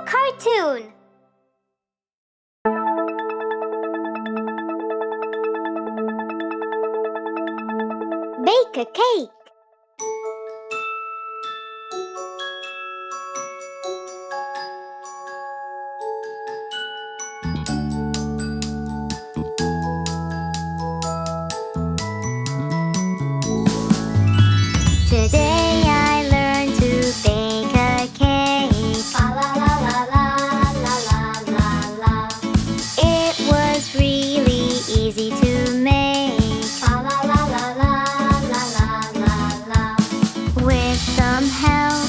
cartoon. Bake a cake. Today I learned to bake a cake. La la la la la la la la la. It was really easy to make. La la la la la la la la la. With some help